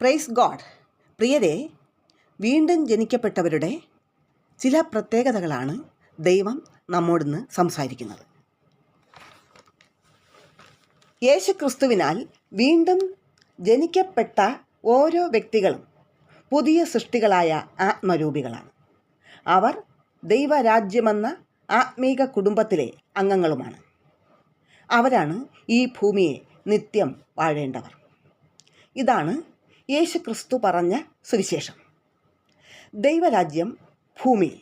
Praise God. പ്രിയരെ, വീണ്ടും ജനിക്കപ്പെട്ടവരുടെ ചില പ്രത്യേകതകളാണ് ദൈവം നമ്മോടിന്ന് സംസാരിക്കുന്നത്. യേശുക്രിസ്തുവിനാൽ വീണ്ടും ജനിക്കപ്പെട്ട ഓരോ വ്യക്തികളും പുതിയ സൃഷ്ടികളായ ആത്മരൂപികളാണ്. അവർ ദൈവരാജ്യമെന്ന ആത്മീക കുടുംബത്തിലെ അംഗങ്ങളുമാണ്. അവരാണ് ഈ ഭൂമിയെ നിത്യം വാഴേണ്ടവർ. ഇതാണ് യേശുക്രിസ്തു പറഞ്ഞ സുവിശേഷം. ദൈവരാജ്യം ഭൂമിയിൽ.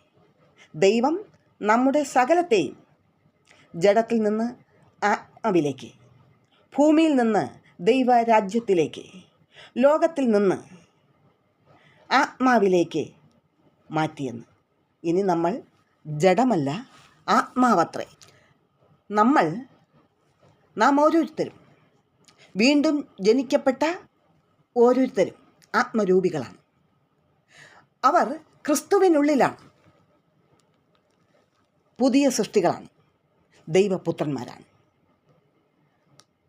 ദൈവം നമ്മുടെ സകലത്തെയും ജഡത്തിൽ നിന്ന് ആത്മാവിലേക്ക്, ഭൂമിയിൽ നിന്ന് ദൈവരാജ്യത്തിലേക്ക്, ലോകത്തിൽ നിന്ന് ആത്മാവിലേക്ക് മാറ്റിയെന്ന്. ഇനി നമ്മൾ ജഡമല്ല, ആത്മാവത്രേ. നാം ഓരോരുത്തരും വീണ്ടും ജനിക്കപ്പെട്ട ഓരോരുത്തരും ആത്മരൂപികളാണ്. അവർ ക്രിസ്തുവിനുള്ളിലാണ്. പുതിയ സൃഷ്ടികളാണ്, ദൈവപുത്രന്മാരാണ്.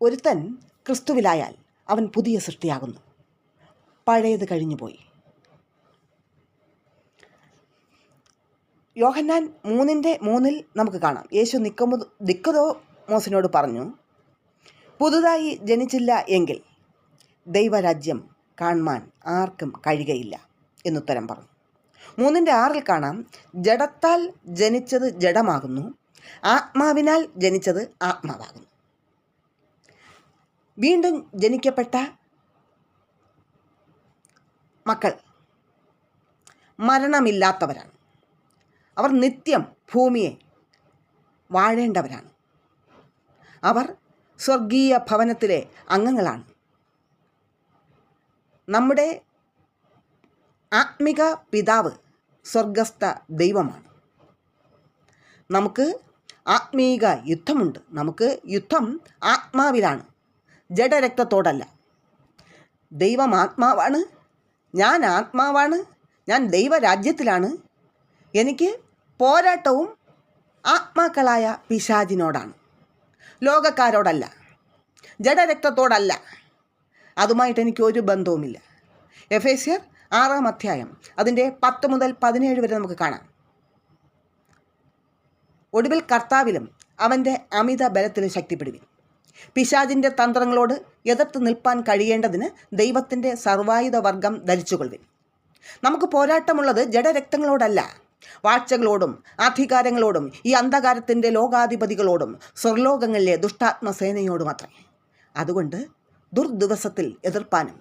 ഒരുത്തൻ ക്രിസ്തുവിലായാൽ അവൻ പുതിയ സൃഷ്ടിയാകുന്നു. പഴയത് കഴിഞ്ഞുപോയി. യോഹന്നാൻ 3:3 നമുക്ക് കാണാം. യേശു നിക്കോദോമോസിനോട് പറഞ്ഞു, പുതുതായി ജനിച്ചില്ല എങ്കിൽ ദൈവരാജ്യം കാണുവാൻ ആർക്കും കഴിയുകയില്ല എന്നുത്തരം പറഞ്ഞു. 3:6 കാണാം, ജഡത്താൽ ജനിച്ചത് ജഡമാകുന്നു, ആത്മാവിനാൽ ജനിച്ചത് ആത്മാവാകുന്നു. വീണ്ടും ജനിക്കപ്പെട്ട മക്കൾ മരണമില്ലാത്തവരാണ്. അവർ നിത്യം ഭൂമിയെ വാഴേണ്ടവരാണ്. അവർ സ്വർഗീയ ഭവനത്തിലെ അംഗങ്ങളാണ്. നമ്മുടെ ആത്മിക പിതാവ് സ്വർഗസ്ഥ ദൈവമാണ്. നമുക്ക് ആത്മീക യുദ്ധമുണ്ട്. നമുക്ക് യുദ്ധം ആത്മാവിലാണ്, ജഡരക്തത്തോടല്ല. ദൈവം ആത്മാവാണ്, ഞാൻ ആത്മാവാണ്, ഞാൻ ദൈവരാജ്യത്തിലാണ്. എനിക്ക് പോരാട്ടവും ആത്മാക്കളായ പിശാചിനോടാണ്, ലോകക്കാരോടല്ല, ജഡരക്തത്തോടല്ല. അതുമായിട്ട് എനിക്ക് ഒരു ബന്ധവുമില്ല. എഫേസ്യർ 6-ാം അധ്യായം അതിൻ്റെ 10 മുതൽ 17 വരെ നമുക്ക് കാണാം. ഒടുവിൽ കർത്താവിലും അവൻ്റെ അമിത ബലത്തിലും ശക്തിപ്പെടുവിൻ. പിശാചിൻ്റെ തന്ത്രങ്ങളോട് എതിർത്ത് നിൽപ്പാൻ കഴിയേണ്ടതിന് ദൈവത്തിൻ്റെ സർവായുധ വർഗം ധരിച്ചുകൊള്ളുവിൻ. നമുക്ക് പോരാട്ടമുള്ളത് ജഡരക്തങ്ങളോടല്ല, വാഴ്ചകളോടും അധികാരങ്ങളോടും ഈ അന്ധകാരത്തിൻ്റെ ലോകാധിപതികളോടും സ്വർലോകങ്ങളിലെ ദുഷ്ടാത്മസേനയോടും അത്രേ. അതുകൊണ്ട് ദുർദിവസത്തിൽ എതിർപ്പാനും